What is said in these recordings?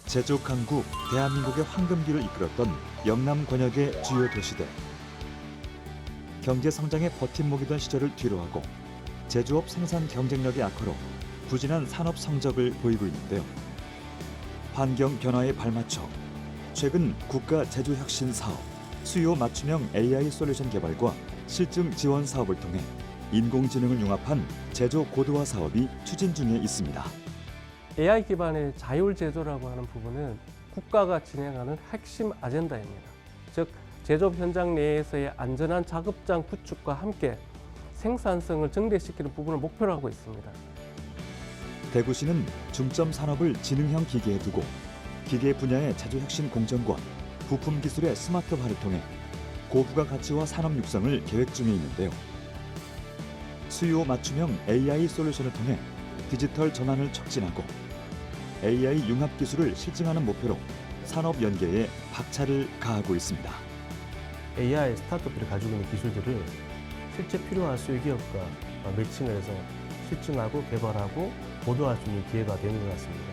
제조 강국 대한민국의 황금기를 이끌었던 영남 권역의 주요 도시들. 경제 성장의 버팀목이던 시절을 뒤로하고 제조업 생산 경쟁력의 악화로 부진한 산업 성적을 보이고 있는데요. 환경 변화에 발맞춰 최근 국가 제조혁신 사업, 수요 맞춤형 AI 솔루션 개발과 실증 지원 사업을 통해 인공지능을 융합한 제조 고도화 사업이 추진 중에 있습니다. AI 기반의 자율 제조라고 하는 부분은 국가가 진행하는 핵심 아젠다입니다. 즉, 제조업 현장 내에서의 안전한 작업장 구축과 함께 생산성을 증대시키는 부분을 목표로 하고 있습니다. 대구시는 중점 산업을 지능형 기계에 두고 기계 분야의 제조혁신 공정과 부품 기술의 스마트화를 통해 고부가 가치와 산업 육성을 계획 중에 있는데요. 수요 맞춤형 AI 솔루션을 통해 디지털 전환을 촉진하고 AI 융합 기술을 실증하는 목표로 산업 연계에 박차를 가하고 있습니다. AI 스타트업들이 가지고 있는 기술들을 실제 필요한 수요 기업과 매칭을 해서 실증하고 개발하고 보도할 수 있는 기회가 되는 것 같습니다.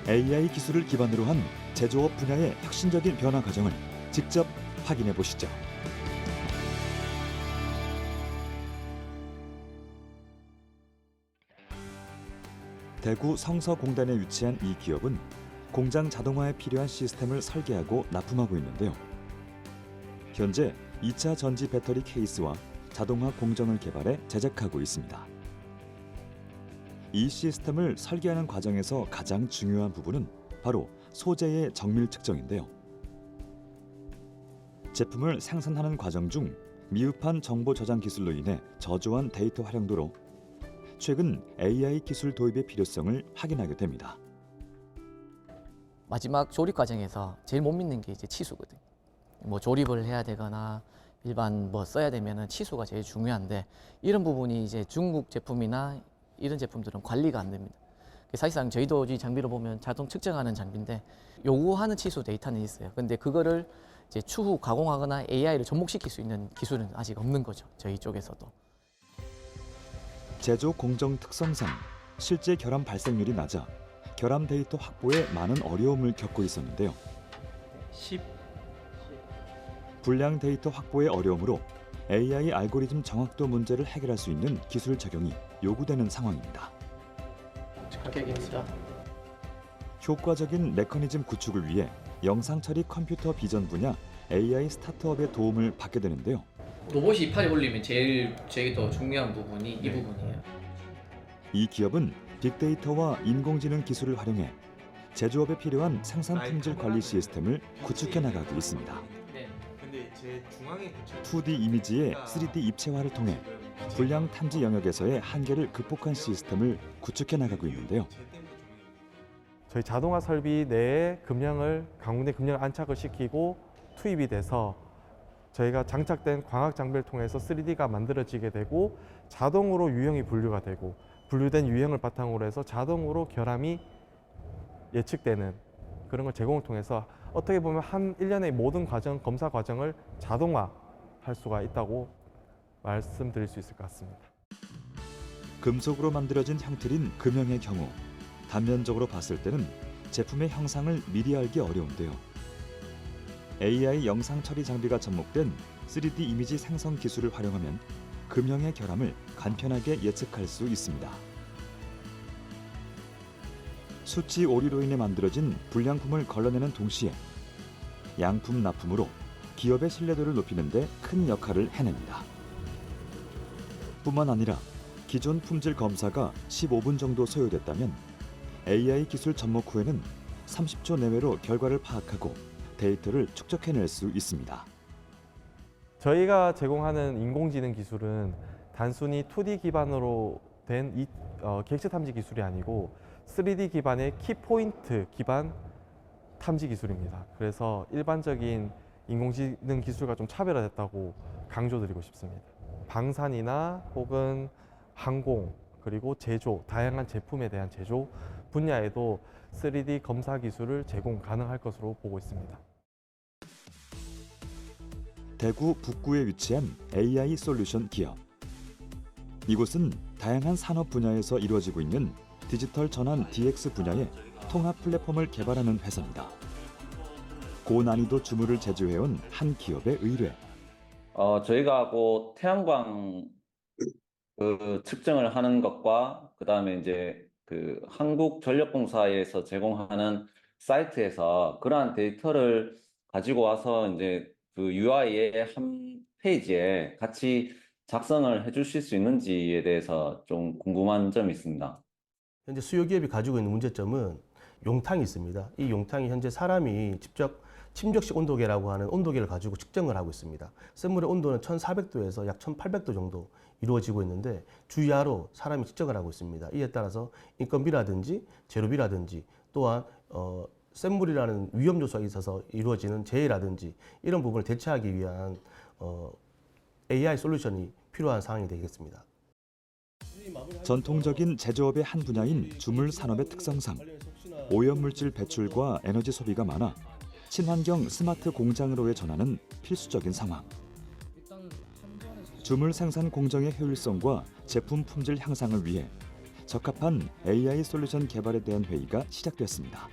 AI 기술을 기반으로 한 제조업 분야의 혁신적인 변화 과정을 직접 확인해 보시죠. 대구 성서공단에 위치한 이 기업은 공장 자동화에 필요한 시스템을 설계하고 납품하고 있는데요. 현재 2차 전지 배터리 케이스와 자동화 공정을 개발해 제작하고 있습니다. 이 시스템을 설계하는 과정에서 가장 중요한 부분은 바로 소재의 정밀 측정인데요. 제품을 생산하는 과정 중 미흡한 정보 저장 기술로 인해 저조한 데이터 활용도로 최근 AI 기술 도입의 필요성을 확인하게 됩니다. 마지막 조립 과정에서 제일 못 믿는 게 이제 치수거든요. 뭐 조립을 해야 되거나 일반 뭐 써야 되면은 치수가 제일 중요한데 이런 부분이 이제 중국 제품이나 이런 제품들은 관리가 안 됩니다. 사실상 저희도 이 장비로 보면 자동 측정하는 장비인데 요구하는 치수 데이터는 있어요. 근데 그거를 이제 추후 가공하거나 AI를 접목시킬 수 있는 기술은 아직 없는 거죠. 저희 쪽에서도. 제조 공정 특성상 실제 결함 발생률이 낮아 결함 데이터 확보에 많은 어려움을 겪고 있었는데요. 불량 데이터 확보의 어려움으로 AI 알고리즘 정확도 문제를 해결할 수 있는 기술 적용이 요구되는 상황입니다. 합격입니다. 효과적인 메커니즘 구축을 위해 영상 처리 컴퓨터 비전 분야 AI 스타트업의 도움을 받게 되는데요. 로봇이 팔에 올리면 제일 더 중요한 부분이 이 부분이에요. 이 기업은 빅데이터와 인공지능 기술을 활용해 제조업에 필요한 생산 품질 관리 시스템을 구축해 나가고 있습니다. 2D 이미지의 3D 입체화를 통해 불량 탐지 영역에서의 한계를 극복한 시스템을 구축해 나가고 있는데요. 저희 자동화 설비 내에 강군에 금형을 안착을 시키고 투입이 돼서 저희가 장착된 광학 장비를 통해서 3D가 만들어지게 되고 자동으로 유형이 분류가 되고 분류된 유형을 바탕으로 해서 자동으로 결함이 예측되는 그런 걸 제공을 통해서 어떻게 보면 한 1년의 모든 검사 과정을 자동화할 수가 있다고 말씀드릴 수 있을 것 같습니다. 금속으로 만들어진 형틀인 금형의 경우 단면적으로 봤을 때는 제품의 형상을 미리 알기 어려운데요. AI 영상 처리 장비가 접목된 3D 이미지 생성 기술을 활용하면 금형의 결함을 간편하게 예측할 수 있습니다. 수치 오류로 인해 만들어진 불량품을 걸러내는 동시에 양품 납품으로 기업의 신뢰도를 높이는 데 큰 역할을 해냅니다. 뿐만 아니라 기존 품질 검사가 15분 정도 소요됐다면 AI 기술 접목 후에는 30초 내외로 결과를 파악하고 데이터를 축적해낼 수 있습니다. 저희가 제공하는 인공지능 기술은 단순히 2D 기반으로 된 객체 탐지 기술이 아니고 3D 기반의 키포인트 기반 탐지 기술입니다. 그래서 일반적인 인공지능 기술과 좀 차별화됐다고 강조드리고 싶습니다. 방산이나 혹은 항공, 그리고 제조, 다양한 제품에 대한 제조 분야에도 3D 검사 기술을 제공 가능할 것으로 보고 있습니다. 대구 북구에 위치한 AI 솔루션 기업. 이곳은 다양한 산업 분야에서 이루어지고 있는 디지털 전환 DX 분야의 통합 플랫폼을 개발하는 회사입니다. 고난이도 주물을 제조해온 한 기업의 의뢰. 저희가 태양광 측정을 하는 것과 그다음에 이제 한국전력공사에서 제공하는 사이트에서 그러한 데이터를 가지고 와서 이제 UI의 한 페이지에 같이 작성을 해주실 수 있는지에 대해서 좀 궁금한 점이 있습니다. 현재 수요 기업이 가지고 있는 문제점은 용탕이 있습니다. 이 용탕이 현재 사람이 직접 침적식 온도계라고 하는 온도계를 가지고 측정을 하고 있습니다. 샘물의 온도는 1400도에서 약 1800도 정도 이루어지고 있는데 주이하로 사람이 측정을 하고 있습니다. 이에 따라서 인건비라든지 재료비라든지 또한 샘물이라는 위험 요소가 있어서 이루어지는 재해라든지 이런 부분을 대체하기 위한 AI 솔루션이 필요한 상황이 되겠습니다. 전통적인 제조업의 한 분야인 주물 산업의 특성상 오염물질 배출과 에너지 소비가 많아 친환경 스마트 공장으로의 전환은 필수적인 상황. 주물 생산 공정의 효율성과 제품 품질 향상을 위해 적합한 AI 솔루션 개발에 대한 회의가 시작됐습니다.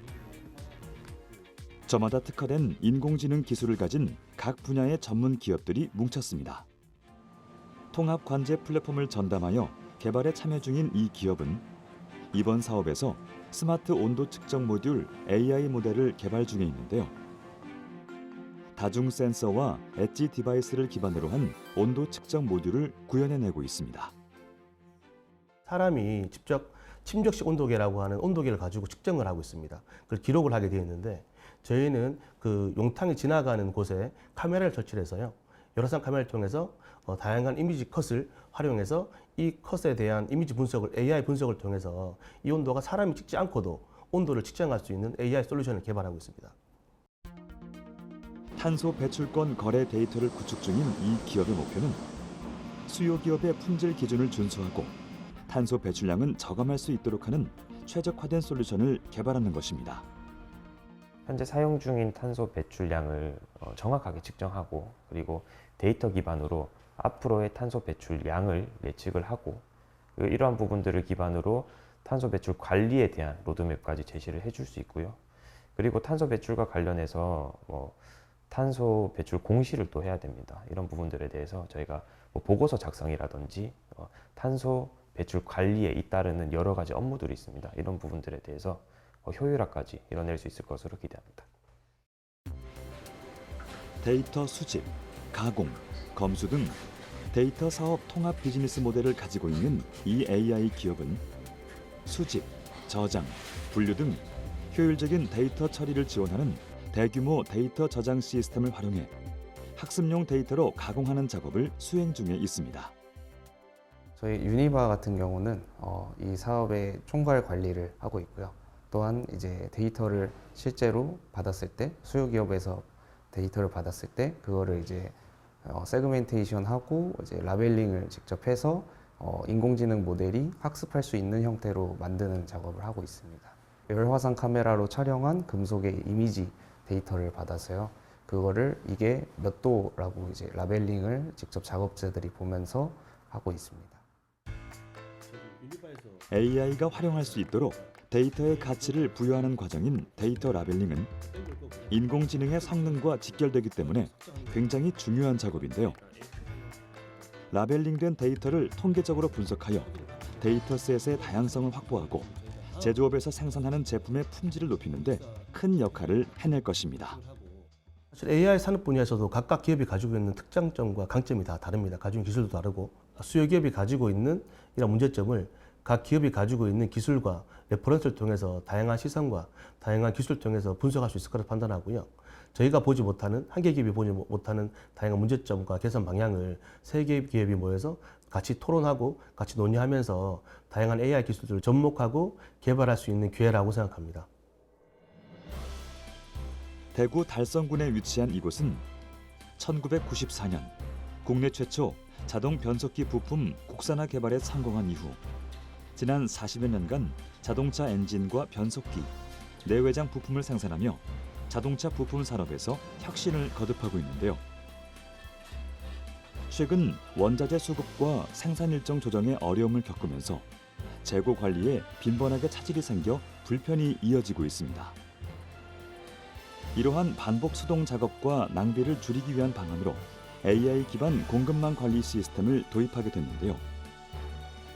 저마다 특화된 인공지능 기술을 가진 각 분야의 전문 기업들이 뭉쳤습니다. 통합 관제 플랫폼을 전담하여 개발에 참여 중인 이 기업은 이번 사업에서 스마트 온도 측정 모듈 AI 모델을 개발 중에 있는데요. 다중 센서와 엣지 디바이스를 기반으로 한 온도 측정 모듈을 구현해내고 있습니다. 사람이 직접 침적식 온도계라고 하는 온도계를 가지고 측정을 하고 있습니다. 그걸 기록을 하게 되어 있는데 저희는 그 용탕이 지나가는 곳에 카메라를 설치를 해서요. 열화상 카메라를 통해서 다양한 이미지 컷을 활용해서 이 컷에 대한 이미지 분석을 AI 분석을 통해서 이 온도가 사람이 찍지 않고도 온도를 측정할 수 있는 AI 솔루션을 개발하고 있습니다. 탄소 배출권 거래 데이터를 구축 중인 이 기업의 목표는 수요 기업의 품질 기준을 준수하고 탄소 배출량은 저감할 수 있도록 하는 최적화된 솔루션을 개발하는 것입니다. 현재 사용 중인 탄소 배출량을 정확하게 측정하고 그리고 데이터 기반으로 앞으로의 탄소 배출량을 예측을 하고 이러한 부분들을 기반으로 탄소 배출 관리에 대한 로드맵까지 제시를 해줄 수 있고요. 그리고 탄소 배출과 관련해서 탄소 배출 공시를 또 해야 됩니다. 이런 부분들에 대해서 저희가 보고서 작성이라든지 탄소 배출 관리에 잇따르는 여러 가지 업무들이 있습니다. 이런 부분들에 대해서 효율화까지 이뤄낼 수 있을 것으로 기대합니다. 데이터 수집, 가공, 검수 등 데이터 사업 통합 비즈니스 모델을 가지고 있는 이 AI 기업은 수집, 저장, 분류 등 효율적인 데이터 처리를 지원하는 대규모 데이터 저장 시스템을 활용해 학습용 데이터로 가공하는 작업을 수행 중에 있습니다. 저희 유니바 같은 경우는 이 사업의 총괄 관리를 하고 있고요. 또한 이제 데이터를 실제로 받았을 때 수요 기업에서 데이터를 받았을 때 그거를 이제 세그멘테이션하고 이제 라벨링을 직접 해서 인공지능 모델이 학습할 수 있는 형태로 만드는 작업을 하고 있습니다. 열화상 카메라로 촬영한 금속의 이미지 데이터를 받아서요. 그거를 이게 몇 도라고 이제 라벨링을 직접 작업자들이 보면서 하고 있습니다. AI가 활용할 수 있도록 데이터의 가치를 부여하는 과정인 데이터 라벨링은 인공지능의 성능과 직결되기 때문에 굉장히 중요한 작업인데요. 라벨링된 데이터를 통계적으로 분석하여 데이터셋의 다양성을 확보하고 제조업에서 생산하는 제품의 품질을 높이는 데 큰 역할을 해낼 것입니다. 사실 AI 산업 분야에서도 각각 기업이 가지고 있는 특장점과 강점이 다 다릅니다. 가지고 있는 기술도 다르고 수요 기업이 가지고 있는 이런 문제점을 각 기업이 가지고 있는 기술과 레퍼런스를 통해서 다양한 시선과 다양한 기술을 통해서 분석할 수 있을 거라고 판단하고요. 저희가 보지 못하는 한 개 기업이 보지 못하는 다양한 문제점과 개선 방향을 세 개 기업이 모여서 같이 토론하고 같이 논의하면서 다양한 AI 기술들을 접목하고 개발할 수 있는 기회라고 생각합니다. 대구 달성군에 위치한 이곳은 1994년 국내 최초 자동 변속기 부품 국산화 개발에 성공한 이후 지난 40여 년간 자동차 엔진과 변속기, 내외장 부품을 생산하며 자동차 부품 산업에서 혁신을 거듭하고 있는데요. 최근 원자재 수급과 생산 일정 조정의 어려움을 겪으면서 재고 관리에 빈번하게 차질이 생겨 불편이 이어지고 있습니다. 이러한 반복 수동 작업과 낭비를 줄이기 위한 방안으로 AI 기반 공급망 관리 시스템을 도입하게 됐는데요.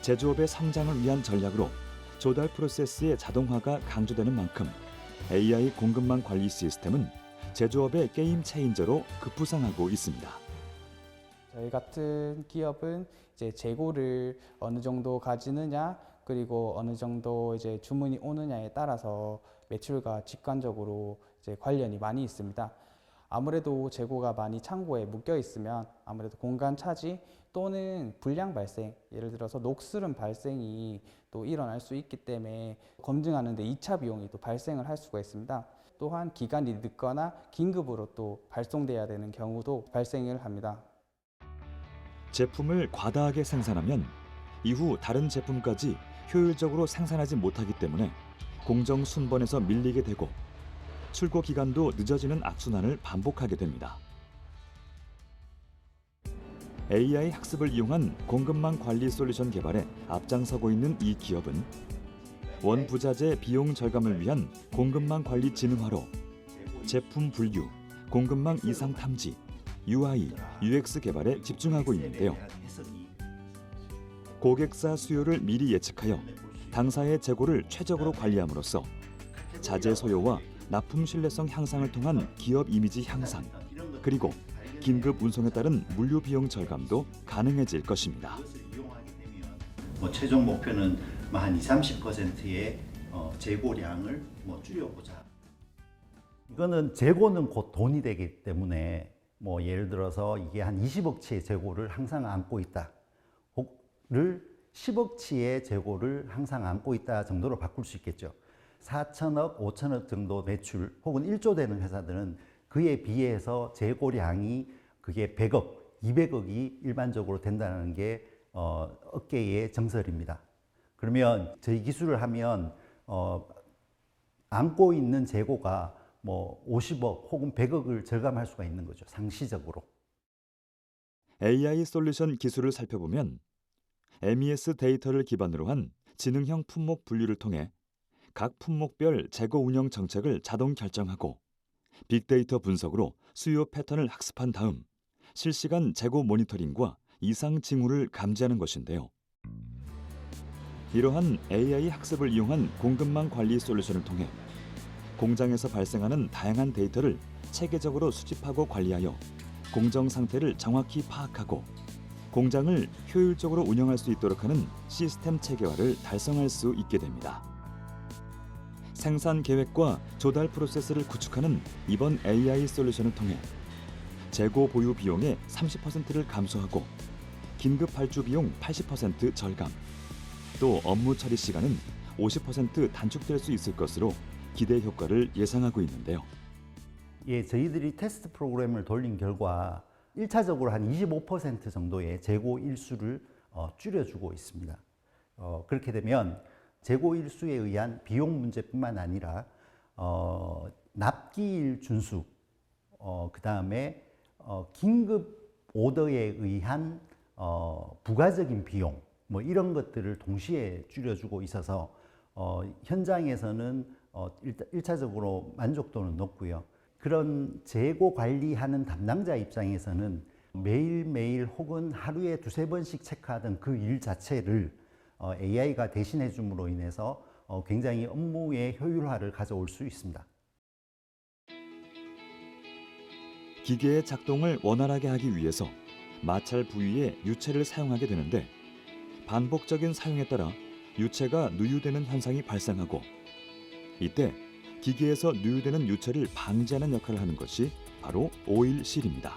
제조업의 성장을 위한 전략으로 조달 프로세스의 자동화가 강조되는 만큼 AI 공급망 관리 시스템은 제조업의 게임 체인저로 급부상하고 있습니다. 저희 같은 기업은 이제 재고를 어느 정도 가지느냐, 그리고 어느 정도 이제 주문이 오느냐에 따라서 매출과 직관적으로 이제 관련이 많이 있습니다. 아무래도 재고가 많이 창고에 묶여 있으면 아무래도 공간 차지 또는 불량 발생, 예를 들어서 녹슬음 발생이 또 일어날 수 있기 때문에 검증하는 데 2차 비용이 또 발생을 할 수가 있습니다. 또한 기간이 늦거나 긴급으로 또 발송돼야 되는 경우도 발생을 합니다. 제품을 과다하게 생산하면 이후 다른 제품까지 효율적으로 생산하지 못하기 때문에 공정 순번에서 밀리게 되고 출고 기간도 늦어지는 악순환을 반복하게 됩니다. AI 학습을 이용한 공급망 관리 솔루션 개발에 앞장서고 있는 이 기업은 원부자재 비용 절감을 위한 공급망 관리 진흥화로 제품 분류, 공급망 이상 탐지, UI, UX 개발에 집중하고 있는데요. 고객사 수요를 미리 예측하여 당사의 재고를 최적으로 관리함으로써 자재 소요와 납품 신뢰성 향상을 통한 기업 이미지 향상, 그리고 긴급 운송에 따른 물류 비용 절감도 가능해질 것입니다. 최종 목표는 한 20-30%의 재고량을 줄여보자. 이거는 재고는 곧 돈이 되기 때문에 예를 들어서 이게 한 20억치의 재고를 항상 안고 있다. 를 10억치의 재고를 항상 안고 있다 정도로 바꿀 수 있겠죠. 4천억, 5천억 정도 매출 혹은 1조 되는 회사들은 그에 비해서 재고량이 그게 100억, 200억이 일반적으로 된다는 게 업계의 정설입니다. 그러면 저희 기술을 하면 안고 있는 재고가 50억 혹은 100억을 절감할 수가 있는 거죠. 상시적으로. AI 솔루션 기술을 살펴보면 MES 데이터를 기반으로 한 지능형 품목 분류를 통해 각 품목별 재고 운영 정책을 자동 결정하고 빅데이터 분석으로 수요 패턴을 학습한 다음 실시간 재고 모니터링과 이상 징후를 감지하는 것인데요. 이러한 AI 학습을 이용한 공급망 관리 솔루션을 통해 공장에서 발생하는 다양한 데이터를 체계적으로 수집하고 관리하여 공정 상태를 정확히 파악하고 공장을 효율적으로 운영할 수 있도록 하는 시스템 체계화를 달성할 수 있게 됩니다. 생산 계획과 조달 프로세스를 구축하는 이번 AI 솔루션을 통해 재고 보유 비용의 30%를 감소하고 긴급 발주 비용 80% 절감, 또 업무 처리 시간은 50% 단축될 수 있을 것으로 기대 효과를 예상하고 있는데요. 저희들이 테스트 프로그램을 돌린 결과 1차적으로 한 25% 정도의 재고 일수를 줄여주고 있습니다. 그렇게 되면 재고 일수에 의한 비용 문제뿐만 아니라 납기일 준수, 그 다음에 긴급 오더에 의한 부가적인 비용, 이런 것들을 동시에 줄여주고 있어서 현장에서는 1차적으로 만족도는 높고요. 그런 재고 관리하는 담당자 입장에서는 매일매일 혹은 하루에 2-3번씩 체크하던 그 일 자체를 AI가 대신해 줌으로 인해서 굉장히 업무의 효율화를 가져올 수 있습니다. 기계의 작동을 원활하게 하기 위해서 마찰 부위에 유체를 사용하게 되는데 반복적인 사용에 따라 유체가 누유되는 현상이 발생하고 이때 기계에서 누유되는 유체를 방지하는 역할을 하는 것이 바로 오일실입니다.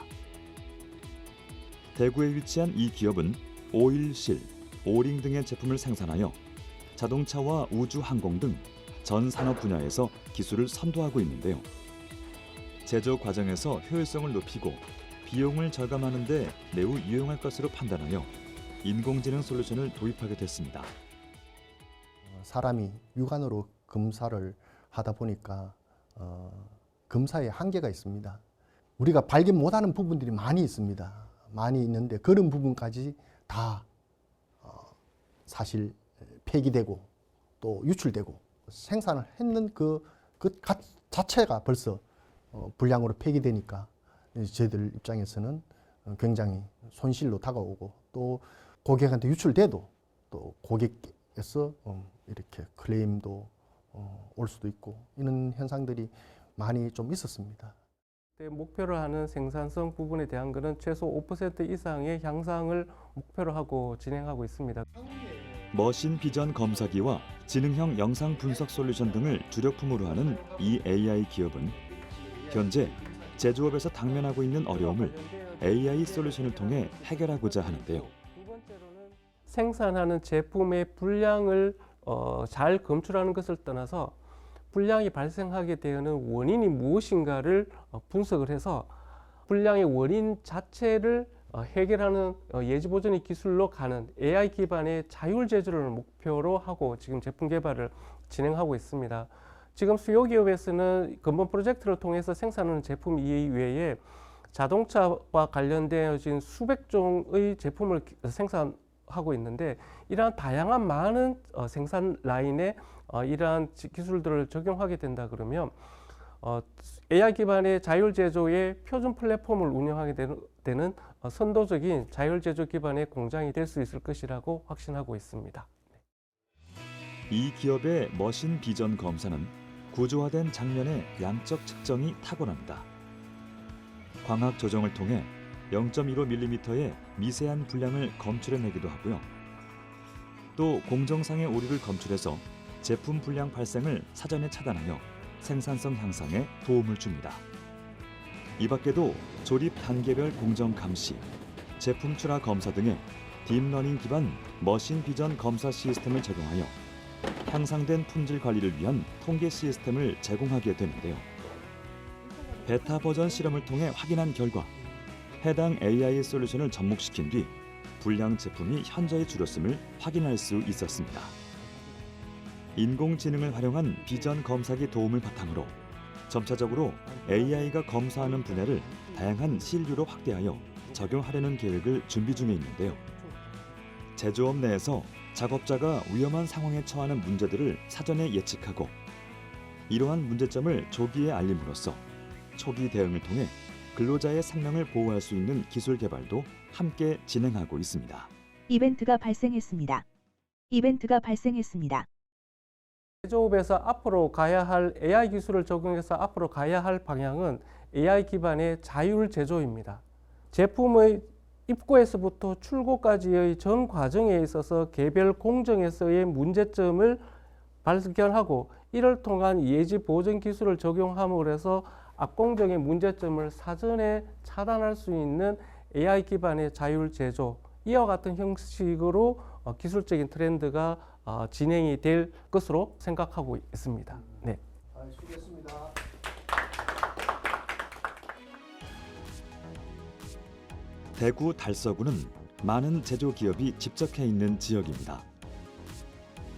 대구에 위치한 이 기업은 오일실, 오링 등의 제품을 생산하여 자동차와 우주 항공 등 전 산업 분야에서 기술을 선도하고 있는데요. 제조 과정에서 효율성을 높이고 비용을 절감하는 데 매우 유용할 것으로 판단하여 인공지능 솔루션을 도입하게 됐습니다. 사람이 육안으로 검사를 하다 보니까 검사에 한계가 있습니다. 우리가 발견 못하는 부분들이 많이 있습니다. 많이 있는데 그런 부분까지 다 사실 폐기되고 또 유출되고 생산을 했는 그 자체가 벌써 불량으로 폐기되니까 저희들 입장에서는 굉장히 손실로 다가오고 또 고객한테 유출돼도 또 고객에서 이렇게 클레임도 올 수도 있고 이런 현상들이 많이 좀 있었습니다. 목표로 하는 생산성 부분에 대한 것은 최소 5% 이상의 향상을 목표로 하고 진행하고 있습니다. 머신 비전 검사기와 지능형 영상 분석 솔루션 등을 주력품으로 하는 이 AI 기업은 현재 제조업에서 당면하고 있는 어려움을 AI 솔루션을 통해 해결하고자 하는데요. 두 번째로는 생산하는 제품의 불량을 잘 검출하는 것을 떠나서 불량이 발생하게 되는 원인이 무엇인가를 분석을 해서 불량의 원인 자체를 해결하는 예지보존의 기술로 가는 AI 기반의 자율 제조를 목표로 하고 지금 제품 개발을 진행하고 있습니다. 지금 수요 기업에서는 근본 프로젝트를 통해서 생산하는 제품 이외에 자동차와 관련되어진 수백 종의 제품을 생산하고 있는데 이러한 다양한 많은 생산 라인에 이러한 기술들을 적용하게 된다 그러면 AI 기반의 자율 제조의 표준 플랫폼을 운영하게 되는 선도적인 자율 제조 기반의 공장이 될 수 있을 것이라고 확신하고 있습니다. 이 기업의 머신 비전 검사는 구조화된 장면의 양적 측정이 탁월합니다. 광학 조정을 통해 0.15mm의 미세한 불량을 검출해내기도 하고요. 또 공정상의 오류를 검출해서 제품 불량 발생을 사전에 차단하여 생산성 향상에 도움을 줍니다. 이 밖에도 조립 단계별 공정 감시, 제품 출하 검사 등의 딥러닝 기반 머신 비전 검사 시스템을 적용하여 향상된 품질 관리를 위한 통계 시스템을 제공하게 되는데요. 베타 버전 실험을 통해 확인한 결과 해당 AI 솔루션을 접목시킨 뒤 불량 제품이 현저히 줄었음을 확인할 수 있었습니다. 인공지능을 활용한 비전 검사기 도움을 바탕으로 점차적으로 AI가 검사하는 분야를 다양한 신류로 확대하여 적용하려는 계획을 준비 중에 있는데요. 제조업 내에서 작업자가 위험한 상황에 처하는 문제들을 사전에 예측하고 이러한 문제점을 조기에 알림으로써 초기 대응을 통해 근로자의 생명을 보호할 수 있는 기술 개발도 함께 진행하고 있습니다. 이벤트가 발생했습니다. 이벤트가 발생했습니다. 제조업에서 앞으로 가야 할 AI 기술을 적용해서 앞으로 가야 할 방향은 AI 기반의 자율 제조입니다. 제품의 입고에서부터 출고까지의 전 과정에 있어서 개별 공정에서의 문제점을 발견하고 이를 통한 예지 보전 기술을 적용함으로 해서 악공정의 문제점을 사전에 차단할 수 있는 AI 기반의 자율 제조, 이와 같은 형식으로 기술적인 트렌드가 진행이 될 것으로 생각하고 있습니다. 네. 수고했습니다. 대구 달서구는 많은 제조 기업이 집적해 있는 지역입니다.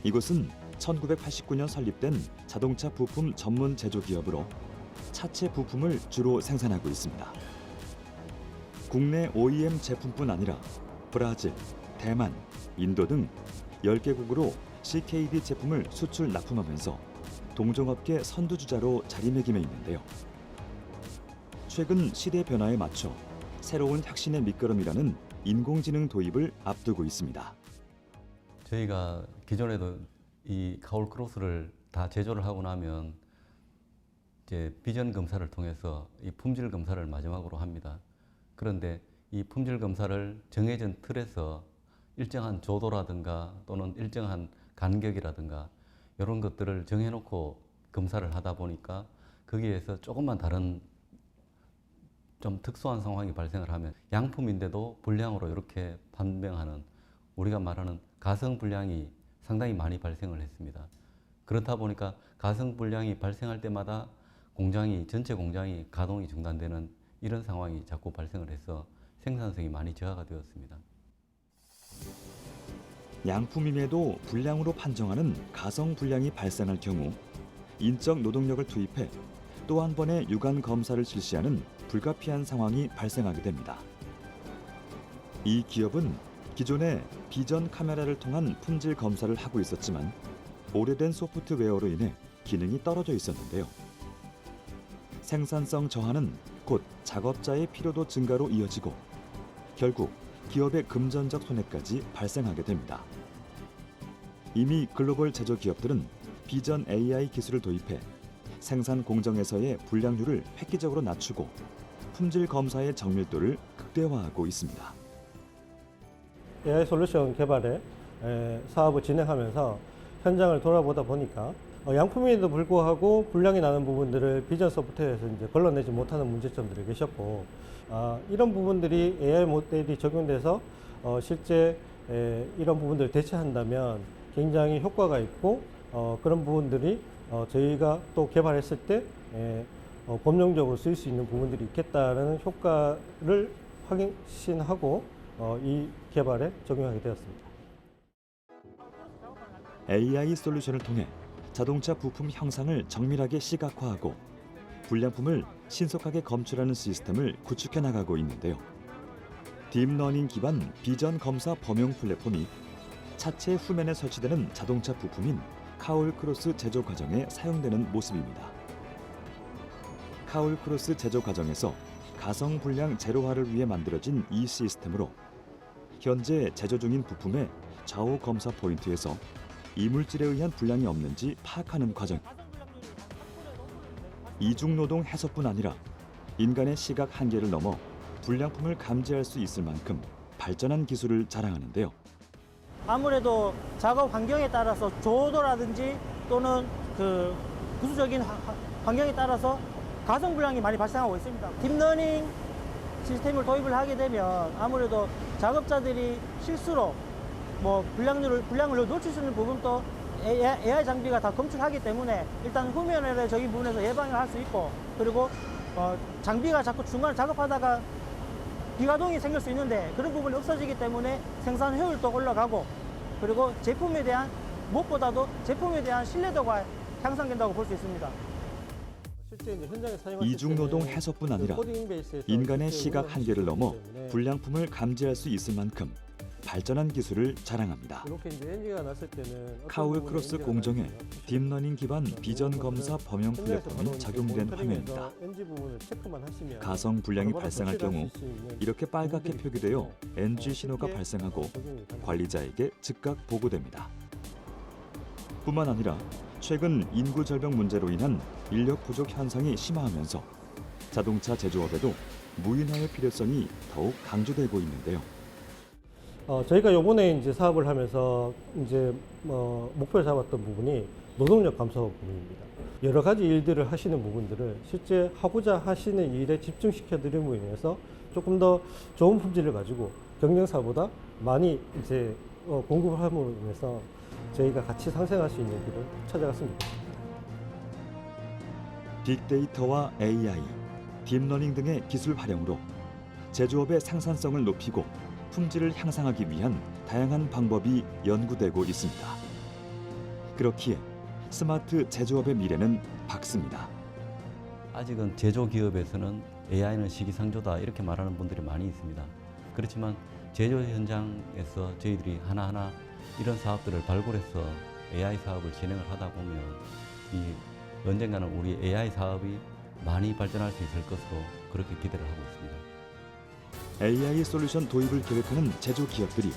이곳은 1989년 설립된 자동차 부품 전문 제조 기업으로 차체 부품을 주로 생산하고 있습니다. 국내 OEM 제품뿐 아니라 브라질, 대만, 인도 등 10개국으로 CKD 제품을 수출 납품하면서 동종업계 선두주자로 자리매김해 있는데요. 최근 시대 변화에 맞춰 새로운 혁신의 밑거름이라는 인공지능 도입을 앞두고 있습니다. 저희가 기존에도 이 가올 크로스를 다 제조를 하고 나면 이제 비전 검사를 통해서 이 품질 검사를 마지막으로 합니다. 그런데 이 품질 검사를 정해진 틀에서 일정한 조도라든가 또는 일정한 간격이라든가 이런 것들을 정해놓고 검사를 하다 보니까 거기에서 조금만 다른 좀 특수한 상황이 발생을 하면 양품인데도 불량으로 이렇게 판명하는 우리가 말하는 가성 불량이 상당히 많이 발생을 했습니다. 그렇다 보니까 가성 불량이 발생할 때마다 전체 공장이 가동이 중단되는 이런 상황이 자꾸 발생을 해서 생산성이 많이 저하가 되었습니다. 양품임에도 불량으로 판정하는 가성 불량이 발생할 경우 인적 노동력을 투입해 또 한 번의 유관 검사를 실시하는 불가피한 상황이 발생하게 됩니다. 이 기업은 기존에 비전 카메라를 통한 품질 검사를 하고 있었지만 오래된 소프트웨어로 인해 기능이 떨어져 있었는데요. 생산성 저하는 곧 작업자의 피로도 증가로 이어지고 결국 기업의 금전적 손해까지 발생하게 됩니다. 이미 글로벌 제조 기업들은 비전 AI 기술을 도입해 생산 공정에서의 불량률을 획기적으로 낮추고 품질 검사의 정밀도를 극대화하고 있습니다. AI 솔루션 개발에 사업을 진행하면서 현장을 돌아보다 보니까 양품임에도 불구하고 불량이 나는 부분들을 비전 소프트웨어에서 이제 걸러내지 못하는 문제점들이 계셨고, 이런 부분들이 AI 모델이 적용돼서 실제 이런 부분들을 대체한다면 굉장히 효과가 있고, 그런 부분들이 저희가 또 개발했을 때 범용적으로 쓰일 수 있는 부분들이 있겠다라는 효과를 확신하고 이 개발에 적용하게 되었습니다. AI 솔루션을 통해 자동차 부품 형상을 정밀하게 시각화하고 불량품을 신속하게 검출하는 시스템을 구축해 나가고 있는데요. 딥러닝 기반 비전 검사 범용 플랫폼이 차체 후면에 설치되는 자동차 부품인 카울크로스 제조 과정에 사용되는 모습입니다. 카울크로스 제조 과정에서 가성 불량 제로화를 위해 만들어진 이 시스템으로 현재 제조 중인 부품의 좌우 검사 포인트에서 이물질에 의한 불량이 없는지 파악하는 과정. 이중 노동 해소뿐 아니라 인간의 시각 한계를 넘어 불량품을 감지할 수 있을 만큼 발전한 기술을 자랑하는데요. 아무래도 작업 환경에 따라서 조도라든지 또는 그 부수적인 환경에 따라서 가성 불량이 많이 발생하고 있습니다. 딥러닝 시스템을 도입을 하게 되면 아무래도 작업자들이 실수로 불량을 놓칠 수 있는 부분도 AI 장비가 다 검출하기 때문에 일단 후면적인 부분에서 예방을 할 수 있고, 그리고 장비가 자꾸 중간에 작업하다가 비가동이 생길 수 있는데 그런 부분이 없어지기 때문에 생산 효율도 올라가고, 그리고 제품에 대한 무엇보다도 제품에 대한 신뢰도가 향상된다고 볼 수 있습니다. 이중 노동 해소뿐 아니라 인간의 시각 한계를 넘어 불량품을 감지할 수 있을 만큼 발전한 기술을 자랑합니다. 카울크로스 공정에 딥러닝 기반 비전 검사 범용 플랫폼이 적용된 화면입니다. 가성 불량이 발생할 경우 이렇게 빨갛게 표기되어 NG 신호가 발생하고 관리자에게 즉각 보고됩니다. 뿐만 아니라 최근 인구 절벽 문제로 인한 인력 부족 현상이 심화하면서 자동차 제조업에도 무인화의 필요성이 더욱 강조되고 있는데요. 저희가 이번에 이제 사업을 하면서 이제 목표를 잡았던 부분이 노동력 감소 부분입니다. 여러 가지 일들을 하시는 부분들을 실제 하고자 하시는 일에 집중시켜 드림으로 인해서 조금 더 좋은 품질을 가지고 경쟁사보다 많이 이제 공급을 함으로 인해서 저희가 같이 상생할 수 있는 길을 찾아갔습니다. 빅데이터와 AI, 딥러닝 등의 기술 활용으로 제조업의 생산성을 높이고 품질을 향상하기 위한 다양한 방법이 연구되고 있습니다. 그렇기에 스마트 제조업의 미래는 밝습니다. 아직은 제조기업에서는 AI는 시기상조다 이렇게 말하는 분들이 많이 있습니다. 그렇지만 제조 현장에서 저희들이 하나하나 이런 사업들을 발굴해서 AI 사업을 진행을 하다 보면 언젠가는 우리 AI 사업이 많이 발전할 수 있을 것으로 그렇게 기대를 하고 있습니다. AI 솔루션 도입을 계획하는 제조 기업들이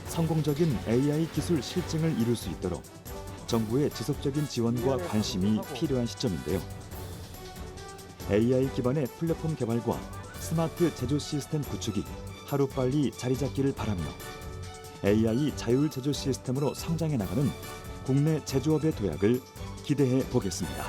성공적인 AI 기술 실증을 이룰 수 있도록 정부의 지속적인 지원과 관심이 필요한 시점인데요. AI 기반의 플랫폼 개발과 스마트 제조 시스템 구축이 하루빨리 자리 잡기를 바라며 AI 자율 제조 시스템으로 성장해 나가는 국내 제조업의 도약을 기대해 보겠습니다.